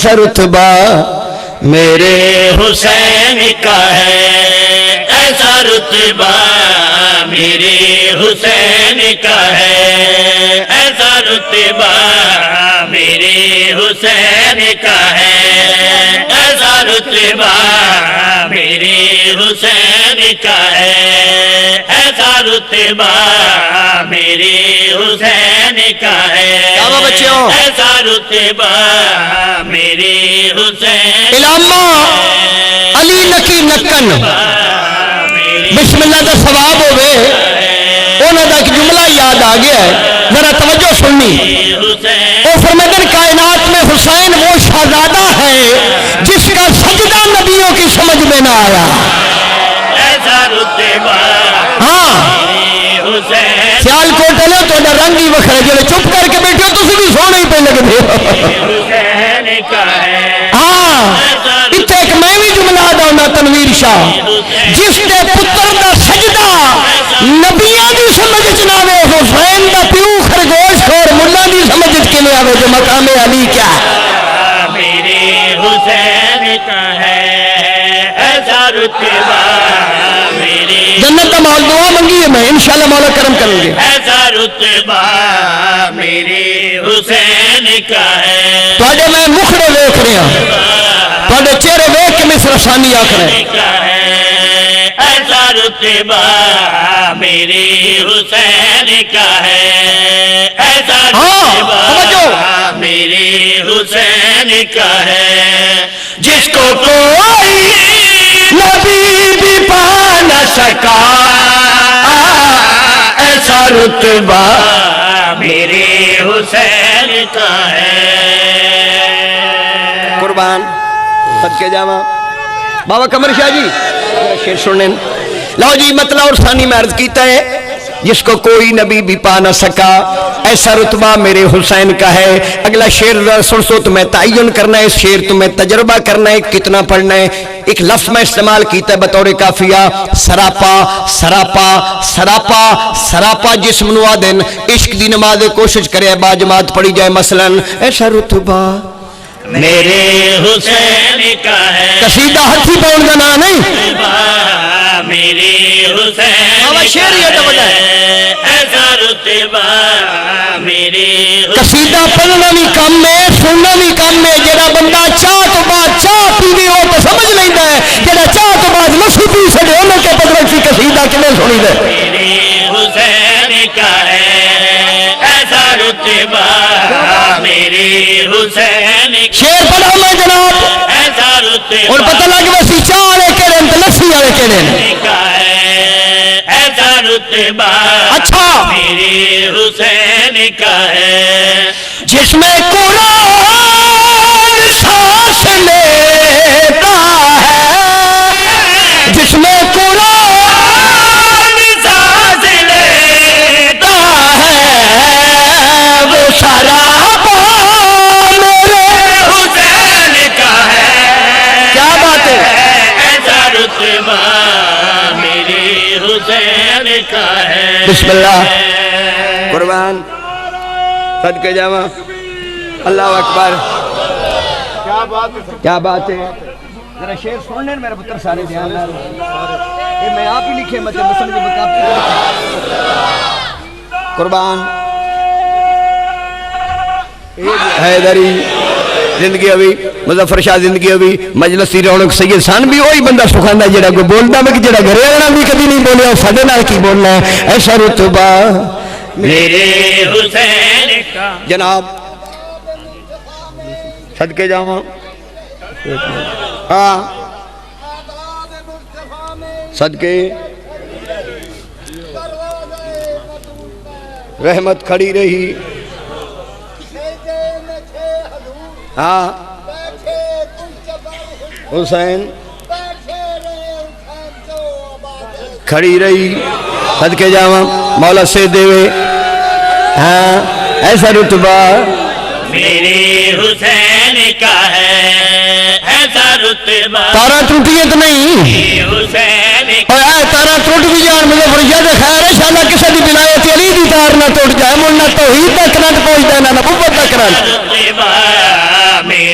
ایسا رتبہ میرے حسین کا ہے، ایسا رتبہ میرے حسین کا ہے، ایسا رتبہ میرے حسین کا ہے، ایسا رتبہ میرے حسین کا ہے، ایسا رتبہ میرے حسین کا ہے، ایسا رتبہ میرے حسین علامہ علی نکی نکن بسم اللہ دا ثواب ہوئے، انہوں دا ایک جملہ یاد آ گیا ہے، ذرا توجہ سننی۔ او فرمائیں کائنات میں حسین وہ شہزادہ ہے جس کا سجدہ نبیوں کی سمجھ میں نہ آیا۔ ایسا رتبہ ہاں سیال کوٹے لے تو رنگ ہی وکھرے جلے چپ کر کے بیٹھے ہو تو بھی سونے ہی پہ لگ دے۔ حسین کا ہے، ہاں اتنے ایک میں بھی جملہ دا تنویر شاہ جس کے پتر دا سجدہ نبیوں دی سمجھ چناوے، حسین دا پیو خرگوش اور ملا دی سمجھ کے لئے آوے جو مقام علی کیا ہے؟ میرے حسین کا ہے، ایسا رتبہ میرے جنت کا مال دعا منگی ہے میں انشاءاللہ مولا کرم کریں گے۔ ایسا رتبہ میرے حسین کا ہے، توڑے میں مخڑے دیکھ رہے ہیں، توڑے چہرے دیکھ کے مصر ثانی آکھ رہے ہیں۔ ایسا رتبہ میرے حسین کا ہے، ایسا رتبہ میرے حسین کا ہے، جس کو کوئی نبی بھی پا نہ سکا ایسا رتبہ میرے حسین کا ہے۔ قربان صدقے جاواں بابا قمر شاہ جی شیر سنیں لو جی مطلع اور ثانی میں عرض کیتا ہے جس کو کوئی نبی بھی پا نہ سکا ایسا رتبہ میرے حسین کا ہے۔ اگلا شیر سن سو تمہیں تعین کرنا ہے، اس شیر تمہیں تجربہ کرنا ہے کتنا پڑھنا ہے۔ ایک لفظ میں استعمال کیتا ہے بطور کافیہ، سراپا سراپا سراپا سراپا جسم نوا دن عشق دی نماز کوشش کرے با جماعت پڑھی جائے مثلا ایسا رتبہ میرے حسین کا ہے، قصیدہ ہتھی پاؤن کا نام نہیں میرے حسین بابا شیر یہ تو بجائے ایسا رتبہ میرے قصیدہ پڑھنا بھی کم ہے سننا بھی کم ہے۔ جڑا بندہ چاہ تو بعد چاہ پیوے ہو تو سمجھ لیندہ ہے، جڑا چاہ تو بعد لسی پی سے دے انہوں کے پترک سی قصیدہ کنے سنی دے۔ میرے حسین کا ہے، ایسا رتبہ میرے حسین شیر پڑھا میں جناب ایسا رتبہ اور پتہ لگ ویسی چاہ آلے کہنے تو لسی آلے کہنے کا ہے، ایسا رتبہ اچھا میرے حسین کا ہے، جس میں قرآن سانس لیتا ہے، جس میں قرآن سانس لیتا ہے وہ سراپا میرے حسین کا ہے، کیا بات ہے؟ ایسا رتبہ میرے حسین کا ہے۔ بسم اللہ قربان صدقے جاواں اللہ اکبر کیا بات ہے۔ ذرا شیر سننے میرے پتر سارے دھیان نہ یہ میں آپ ہی لکھے مطلب مسلم کے مقابل قربان حیدری زندگی ہوئی مظفر شاہ زندگی ہوئی مجلسی رونق سید سان بھی وہی بندہ سکھاندہ جڑا کو بولتا میں کہ جڑا گھرے رہنا بھی کبھی نہیں بولیا ساڑھے نال کی بولنا ہے ایسا رتبہ میرے حسین کا جناب صدقے جاواں ہاں صدقے رحمت کھڑی رہی ہاں حسین کھڑی رہی صدقے جاواں مولا سے دیوے ہاں ایسا رتبہ میرے حسین کا ہے، ایسا رتبہ تارا ٹوٹیے تو نہیں حسین اور اے تارا ٹوٹ بھی جان مجھے فرجد خیر ہے شاءاللہ کسی دی بلایت علی دی تار نہ ٹوٹ جائے ملنا توحید تک نہ پہنچ نہ نبوت تک نہ رتبہ میرے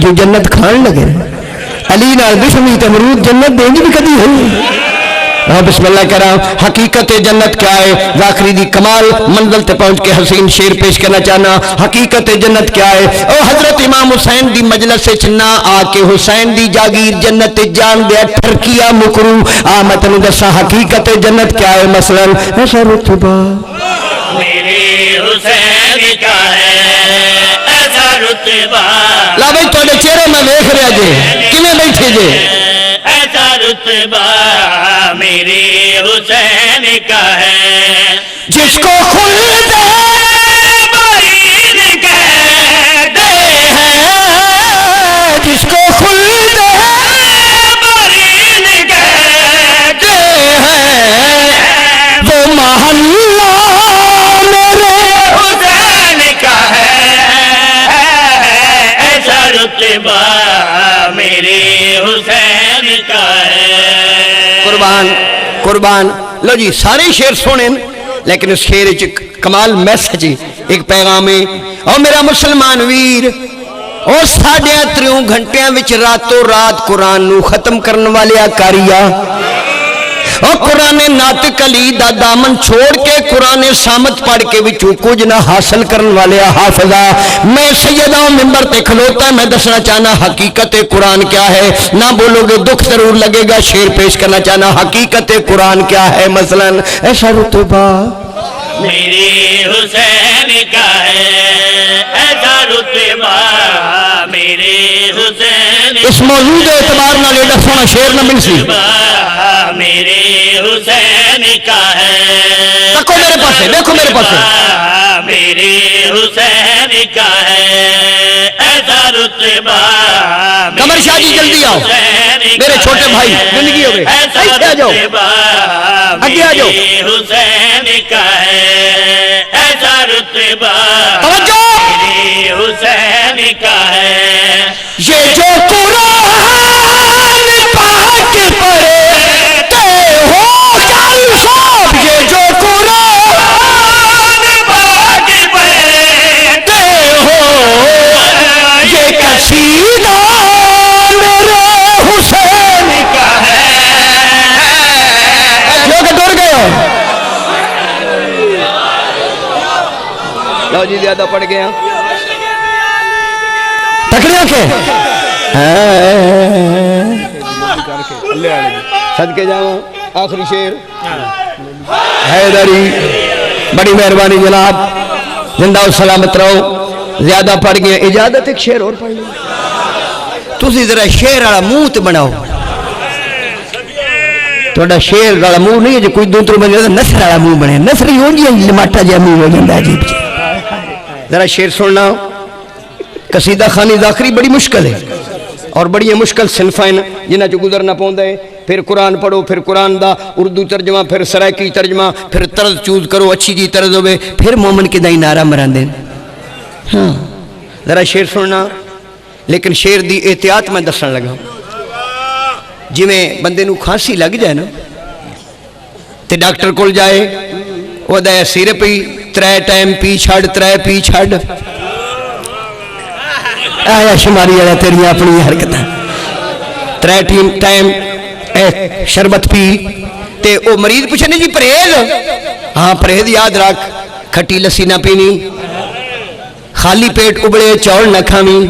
جو جنت کھان لگے علی نال دشمنی تے امرود جنت دیں گی بھی کدی ہوئی. بسم اللہ کرام. حقیقت جنت کیا ہے؟ ذاکری دی کمال منزل تے پہنچ کے حسین شیر پیش کرنا چاہنا. حقیقت جنت کیا ہے؟ او حضرت امام حسین دی مجلس وچ نہ آ کے حسین دی جاگیر جنت جان دیا ٹھرکیا مکرو آ میں تینوں دساں حقیقت جنت کیا ہے. مثلا ایسا رتبہ میرے حسین کا ہے ایسا رتبہ. لا بھائی تھوڑے چہرے میں دیکھ رہا جے کیویں بیٹھے جے. ایسا رتبہ میرے حسین کا ہے جس کو خلد برین کہتے ہیں جس کو خلد برین کہتے ہیں وہ محلہ میرے حسین کا ہے ایسا رتبہ میرے حسین کا ہے. قربان قربان. لو جی سارے شعر سونے لیکن اس شعر کمال میسج ایک پیغام ہے. او میرا مسلمان ویر او 3.5 گھنٹیاں وچ راتوں رات قرآن نو ختم کرن والے کاریا اور قرآن ناطق علی دا دامن چھوڑ کے قرآن سامت پڑھ کے وچوں کچھ نہ حاصل کرن والے حافظہ. میں سیدہ ممبر تے کھلوتا میں دسنا چاہنا حقیقت قرآن کیا ہے. نہ بولو گے دکھ ضرور لگے گا. شعر پیش کرنا چاہنا حقیقت قرآن کیا ہے. مثلا ایسا رتبہ میرے حسین کا ہے ایسا رتبہ میرے حسین اس موضوع کے اعتبار نہ ایڈا سونا شعر نہ مل سی. میرے حسین کا ہے تکو میرے پاس دیکھو میرے پاس میرے حسین کا ہے ایسا رتبہ. قمر شاہ جی جلدی آؤ میرے چھوٹے بھائی زندگی ہو گئے ایسے آ جاؤ آگے آ جاؤ. حسین کا ہے ایسا رتبہ توجہ میرے حسین کا ہے. یہ جو قرآن پاک پڑھتے ہو جل صاحب یہ جو قرآن پاک پڑھتے ہو یہ قصیدہ میرے حسین کا ہے. جو کہ دور گئے ہو. لو جی زیادہ پڑھ گئے ہیں تکڑیاں کے صدقے جاؤں. آخری شعر حیدری بڑی مہربانی جناب زندہ و سلامت رہو. زیادہ پڑھ گئے اجازت ایک شعر اور پڑھ لیں. تسی ذرا شعر والا منہ تے بناؤ. تھوڑا شعر والا منہ نہیں ہے جو کوئی دوسروں بنے نثر والا منہ بنے. نثر ہی ہو گیا لماٹا جا منہ ہو جاتا عجیب. ذرا شعر سننا. قصیدہ خانی ذاکری بڑی مشکل ہے اور بڑی مشکل صنفائن جنہ جو گزرنا پوندا ہے. پھر قرآن پڑھو پھر قرآن دا اردو ترجمہ پھر سرائکی ترجمہ پھر طرز چوز کرو اچھی جی طرز ہوئے پھر مومن کی دائی نعرہ مران دیں. ہاں ذرا شعر سننا لیکن شعر دی احتیاط میں دسن لگا. جی میں بندے نو کھانسی لگ جائے نا تے ڈاکٹر کول جائے وہ دے سیرپ ہی 3 ٹائم پی چھڑ 3 پی چھڑ آیا شماری آیا تیری اپنی حرکتیں 3 ٹائم شربت پی تے او مریض پوچھنے جی پرہیز. ہاں پرہیز یاد رکھ کھٹی لسی نہ پینی خالی پیٹ ابڑے چول نہ کھاویں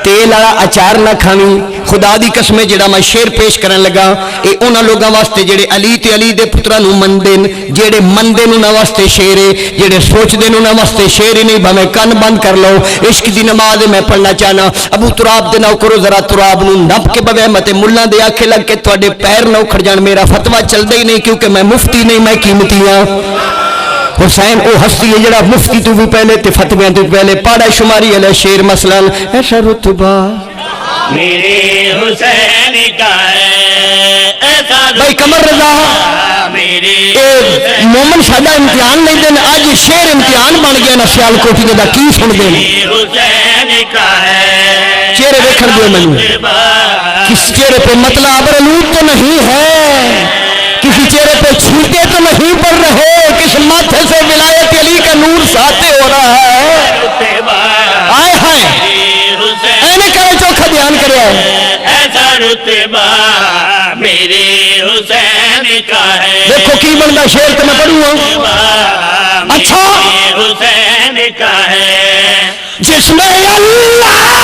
تیل والا اچار نہ کھاویں. خدا دی قسم جڑا میں شعر پیش کرن لگا اے انہاں لوگاں واسطے جڑے علی تے علی دے پتراں نوں مندے جڑے مندے انہاں واسطے شعر ہے جڑے سوچدے انہاں واسطے شعر ہی نہیں. بھاویں کن بند کر لو. عشق دی نماز میں پڑھنا چاہنا. ابو تراب دے نہ کرو ذرا تراب نوں نپ کے بوے متے ملہ دے آکھے لگ کے تواڈے پیر نہ اکھڑ جان. میرا فتویٰ چلدا ہی نہیں کیونکہ میں مفتی نہیں میں قیمتی ہاں. حسین او ہستی ہے جڑا مفتی تو بھی پہلے تے فتویاں تو پہلے پاڑا شماری علیہ شعر مثلا ایسا رتبہ میرے حسین کا ہے ایسا بھائی قمر رضا میرے مومن ساڈا امتحان نہیں دین اج شعر امتحان بن گیا نا سیال کوٹھی دا کی سن دے حسین کا ہے چہرے دیکھن دو مینوں کس چہرے پہ مطلب ابرلود تو نہیں ہے کسی چہرے پہ چھینٹے تو نہیں پڑ رہے کس ماتھے سے ولایت علی کا نور ساتے ہو رہا ہے. آئے ہائے اینک رتبہ میرے حسین کا ہے دیکھو کی بنتا شیر تو میں پڑھوں ہوں رتبہ اچھا میرے حسین کا ہے جس میں اللہ